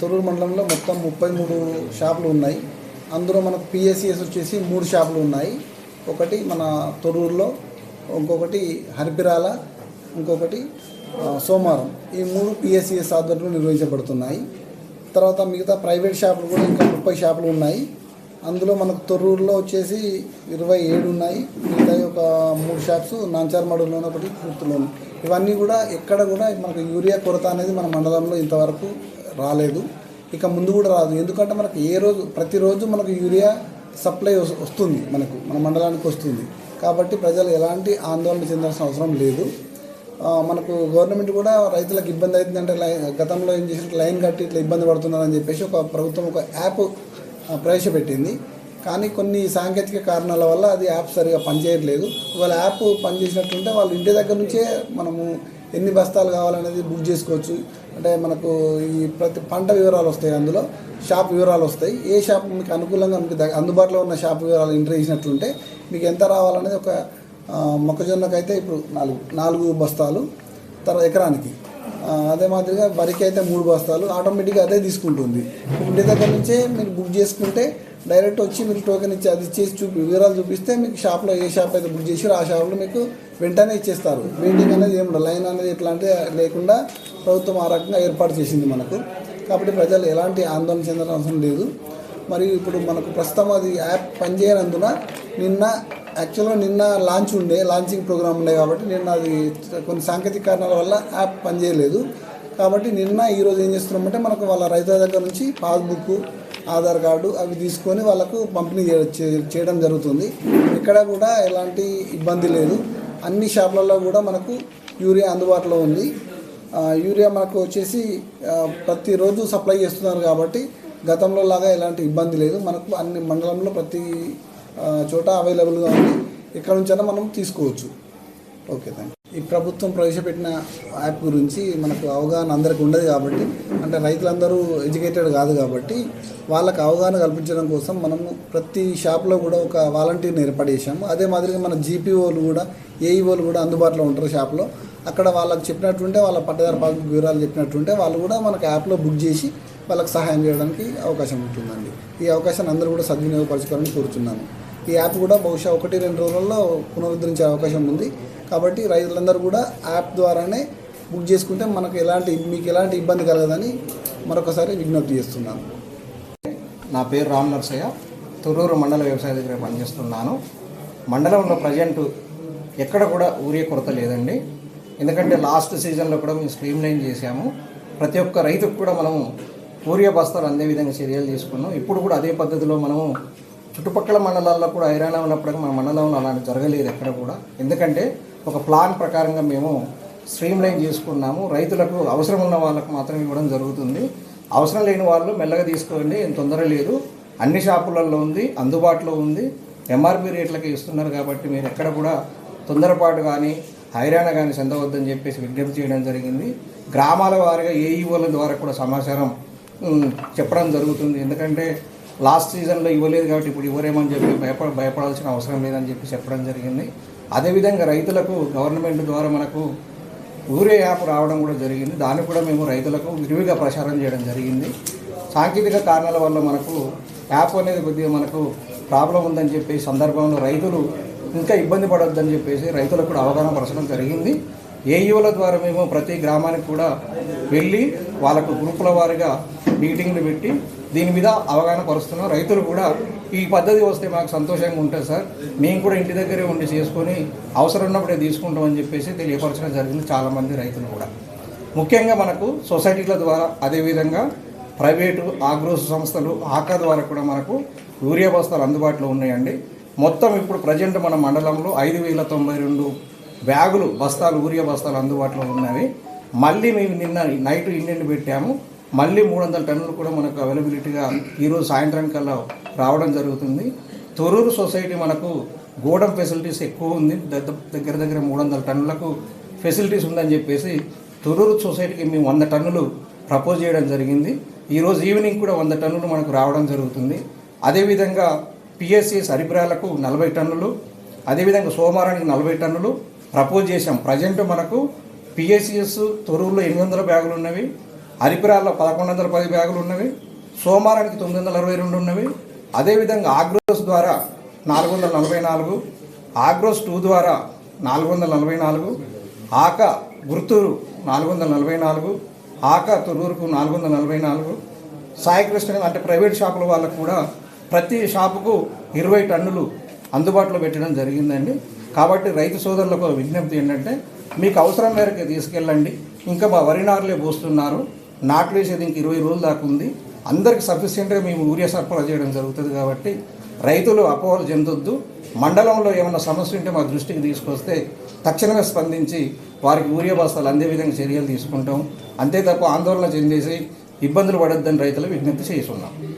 తొర్రూరు మండలంలో మొత్తం 33 షాపులు ఉన్నాయి. అందులో మనకు పిఎస్సిఎస్ వచ్చేసి 3 షాపులు ఉన్నాయి. ఒకటి మన తొర్రూరులో, ఇంకొకటి హరిపిరాల, ఇంకొకటి సోమవారం. ఈ 3 పిఎస్సిఎస్ ఆధ్వర్యంలో నిర్వహించబడుతున్నాయి. తర్వాత మిగతా ప్రైవేట్ షాపులు కూడా ఇంకా 30 షాపులు ఉన్నాయి. అందులో మనకు తొర్రూరులో వచ్చేసి 27 ఉన్నాయి. మిగతా ఒక 3 షాప్స్ నాంచార్మడులోనే, ఒకటి గుర్తులోను. ఇవన్నీ కూడా ఎక్కడ కూడా మనకు యూరియా కొరత అనేది మన మండలంలో ఇంతవరకు రాలేదు, ఇక ముందు కూడా రాదు. ఎందుకంటే మనకు ప్రతిరోజు మనకు యూరియా సప్లై వస్తుంది, మన మండలానికి వస్తుంది. కాబట్టి ప్రజలు ఎలాంటి ఆందోళన చెందాల్సిన అవసరం లేదు. మనకు గవర్నమెంట్ కూడా రైతులకు ఇబ్బంది అవుతుందంటే గతంలో ఏం చేసినట్టు లైన్ కట్టి ఇట్లా ఇబ్బంది పడుతున్నారని చెప్పేసి ప్రభుత్వం ఒక యాప్ ప్రవేశపెట్టింది. కానీ కొన్ని సాంకేతిక కారణాల వల్ల అది యాప్ సరిగా పనిచేయట్లేదు. వాళ్ళ యాప్ పనిచేసినట్టుంటే వాళ్ళు ఇంటి దగ్గర నుంచే మనము ఎన్ని బస్తాలు కావాలనేది బుక్ చేసుకోవచ్చు. అంటే మనకు ఈ ప్రతి పంట వివరాలు వస్తాయి, అందులో షాప్ వివరాలు వస్తాయి. ఏ షాప్ మీకు అనుకూలంగా మీకు అందుబాటులో ఉన్న షాప్ వివరాలు ఎంటర్ చేసినట్లుంటే మీకు ఎంత రావాలనేది ఒక మొక్కజొన్నకైతే ఇప్పుడు 4 బస్తాలు తర్వాత ఎకరానికి, అదే మాదిరిగా వరికి అయితే 3 బస్తాలు ఆటోమేటిక్గా అదే తీసుకుంటుంది. ఇంటి దగ్గర నుంచే మీరు బుక్ చేసుకుంటే డైరెక్ట్ వచ్చి మీరు టోకెన్ ఇచ్చి అది ఇచ్చేసి వివరాలు చూపిస్తే మీకు షాప్లో ఏ షాప్ అయితే బుక్ చేసి ఆ షాప్లో మీకు వెంటనే ఇచ్చేస్తారు. వెయిటింగ్ అనేది ఏమి ఉండదు, లైన్ అనేది ఇట్లాంటి లేకుండా ప్రభుత్వం ఆ రకంగా ఏర్పాటు చేసింది మనకు. కాబట్టి ప్రజలు ఎలాంటి ఆందోళన చెందాల్సిన అవసరం లేదు. మరియు ఇప్పుడు మనకు ప్రస్తుతం అది యాప్ పనిచేయనందున నిన్న లాంచింగ్ ప్రోగ్రామ్ ఉండే కాబట్టి నిన్న అది కొన్ని సాంకేతిక కారణాల వల్ల యాప్ పనిచేయలేదు. కాబట్టి ఈరోజు ఏం చేస్తున్నామంటే మనకు వాళ్ళ రైతుల దగ్గర నుంచి పాస్బుక్, ఆధార్ కార్డు అవి తీసుకొని వాళ్ళకు పంపిణీ చేయడం జరుగుతుంది. ఇక్కడ కూడా ఎలాంటి ఇబ్బంది లేదు. అన్ని షాపులలో కూడా మనకు యూరియా అందుబాటులో ఉంది. యూరియా మనకు వచ్చేసి ప్రతిరోజు సప్లై చేస్తున్నారు కాబట్టి గతంలో లాగా ఎలాంటి ఇబ్బంది లేదు. మనకు అన్ని మండలంలో ప్రతి చోట అవైలబుల్గా ఉంది. ఇక్కడ నుంచైనా మనం తీసుకోవచ్చు. Okay, thank you. ఈ ప్రభుత్వం ప్రవేశపెట్టిన యాప్ గురించి మనకు అవగాహన అందరికీ ఉండదు కాబట్టి, అంటే రైతులందరూ ఎడ్యుకేటెడ్ కాదు కాబట్టి వాళ్ళకు అవగాహన కల్పించడం కోసం మనము ప్రతి షాప్లో కూడా ఒక వాలంటీర్ని ఏర్పాటు చేశాము. అదే మాదిరిగా మన జీపీఓలు కూడా, ఏఈఓలు కూడా అందుబాటులో ఉంటారు షాప్లో. అక్కడ వాళ్ళకి చెప్పినట్టుంటే, వాళ్ళ పట్టదారు పాస్బుక్ వివరాలు చెప్పినట్టుంటే వాళ్ళు కూడా మనకు యాప్లో బుక్ చేసి వాళ్ళకి సహాయం చేయడానికి అవకాశం ఉంటుందండి. ఈ అవకాశాన్ని అందరూ కూడా సద్వినియోగపరచుకోవాలని కోరుతున్నాను. ఈ యాప్ కూడా బహుశా 1-2 రోజుల్లో పునరుద్ధరించే అవకాశం ఉంది. కాబట్టి రైతులందరూ కూడా యాప్ ద్వారానే బుక్ చేసుకుంటే మీకు ఎలాంటి ఇబ్బంది కలగదని మరొకసారి విజ్ఞప్తి చేస్తున్నాను. నా పేరు రామ్ నర్సయ్య, తొర్రూరు మండల వ్యవసాయ దగ్గర పనిచేస్తున్నాను. మండలంలో ప్రజెంట్ ఎక్కడ కూడా యూరియా కొరత లేదండి. ఎందుకంటే లాస్ట్ సీజన్లో కూడా మేము స్ట్రీమ్ లైన్ చేశాము. ప్రతి ఒక్క రైతుకు కూడా మనము యూరియా బస్తాలు అందే విధంగా చర్యలు తీసుకున్నాం. ఇప్పుడు కూడా అదే పద్ధతిలో మనము చుట్టుపక్కల మండలాల్లో కూడా హైరాణ ఉన్నప్పటికీ మన మండలంలో అలాంటి జరగలేదు ఎక్కడ కూడా. ఎందుకంటే ఒక ప్లాన్ ప్రకారంగా మేము స్ట్రీమ్ లైన్ చేసుకున్నాము. రైతులకు అవసరం ఉన్న వాళ్ళకు మాత్రం ఇవ్వడం జరుగుతుంది. అవసరం లేని వాళ్ళు మెల్లగా తీసుకోండి, ఏం తొందర లేదు. అన్ని షాపులలో ఉంది, అందుబాటులో ఉంది. ఎంఆర్పి రేట్లకి ఇస్తున్నారు కాబట్టి మీరు ఎక్కడ కూడా తొందరపాటు కానీ హైరాణ కానీ చెందవద్దని చెప్పేసి విజ్ఞప్తి చేయడం జరిగింది. గ్రామాల వారిగా ఏఈఓల ద్వారా కూడా సమాచారం చెప్పడం జరుగుతుంది. ఎందుకంటే లాస్ట్ సీజన్లో ఇవ్వలేదు కాబట్టి ఇప్పుడు ఇవ్వరేమని చెప్పి భయపడాల్సిన అవసరం లేదని చెప్పి చెప్పడం జరిగింది. అదేవిధంగా రైతులకు గవర్నమెంట్ ద్వారా మనకు యూరియా యాప్ రావడం కూడా జరిగింది. దాన్ని కూడా మేము రైతులకు విరివిగా ప్రచారం చేయడం జరిగింది. సాంకేతిక కారణాల వల్ల మనకు యాప్ అనేది కొద్దిగా మనకు ప్రాబ్లం ఉందని చెప్పి సందర్భంలో రైతులు ఇంకా ఇబ్బంది పడొద్దని చెప్పేసి రైతులకు కూడా అవగాహన పరచడం జరిగింది. ఏఈఓల ద్వారా మేము ప్రతి గ్రామానికి కూడా వెళ్ళి వాళ్ళకు గ్రూపుల వారిగా మీటింగ్లు పెట్టి దీని మీద అవగాహన పరుస్తున్నాం. రైతులు కూడా ఈ పద్ధతి వస్తే మాకు సంతోషంగా ఉంటుంది సార్, మేము కూడా ఇంటి దగ్గరే ఉండి చేసుకొని అవసరం ఉన్నప్పుడే తీసుకుంటామని చెప్పేసి తెలియపరచడం జరిగింది చాలామంది రైతులు కూడా. ముఖ్యంగా మనకు సొసైటీల ద్వారా, అదేవిధంగా ప్రైవేటు ఆగ్రోస్ సంస్థలు ఆకా ద్వారా కూడా మనకు యూరియా బస్తాలు అందుబాటులో ఉన్నాయండి. మొత్తం ఇప్పుడు ప్రజెంట్ మన మండలంలో 5092 బ్యాగులు యూరియా బస్తాలు అందుబాటులో ఉన్నవి. మళ్ళీ మేము నిన్న నైట్ ఇండియన్ పెట్టాము. మళ్ళీ 300 టన్నులు కూడా మనకు అవైలబిలిటీగా ఈరోజు సాయంత్రం కల్లా రావడం జరుగుతుంది. తొర్రూరు సొసైటీ మనకు గోడం ఫెసిలిటీస్ ఎక్కువ ఉంది, దగ్గర 300 టన్నులకు ఫెసిలిటీస్ ఉందని చెప్పేసి తొర్రూరు సొసైటీకి మేము 100 టన్నులు ప్రపోజ్ చేయడం జరిగింది. ఈరోజు ఈవినింగ్ కూడా 100 టన్నులు మనకు రావడం జరుగుతుంది. అదేవిధంగా పిఎస్సిఎస్ హరిపురాలకు 40 టన్నులు, అదేవిధంగా సోమవారానికి 40 టన్నులు ప్రపోజ్ చేశాం. ప్రజెంట్ మనకు పిఎస్సిఎస్ తొర్రూరులో 800 బ్యాగులు ఉన్నవి, హరిపురాల్లో 1110 బ్యాగులు ఉన్నవి, సోమవారానికి 922 ఉన్నవి. అదేవిధంగా ఆగ్రోస్ ద్వారా 444, ఆగ్రోస్ 2 ద్వారా 444, ఆకా గుర్తూరు 444, ఆకా తొర్రూరుకు 444, సాయికృష్ణ అంటే ప్రైవేట్ షాపుల వాళ్ళకు కూడా ప్రతి షాపుకు 20 టన్నులు అందుబాటులో పెట్టడం జరిగిందండి. కాబట్టి రైతు సోదరులకు విజ్ఞప్తి ఏంటంటే మీకు అవసరం మేరకు తీసుకెళ్ళండి. ఇంకా మా వరి నారులే పోస్తున్నారు, నాట్లు వేసేది ఇంక 20 రోజులు దాకా ఉంది. అందరికి సఫిషియెంట్గా మేము యూరియా సరఫరా చేయడం జరుగుతుంది. కాబట్టి రైతులు అపోహలు చెందొద్దు. మండలంలో ఏమైనా సమస్య ఉంటే మా దృష్టికి తీసుకొస్తే తక్షణమే స్పందించి వారికి యూరియా బస్తాలు అందే విధంగా చర్యలు తీసుకుంటాం. అంతే తప్ప ఆందోళన చెందేసి ఇబ్బందులు పడొద్దని రైతులు విజ్ఞప్తి చేస్తున్నాం.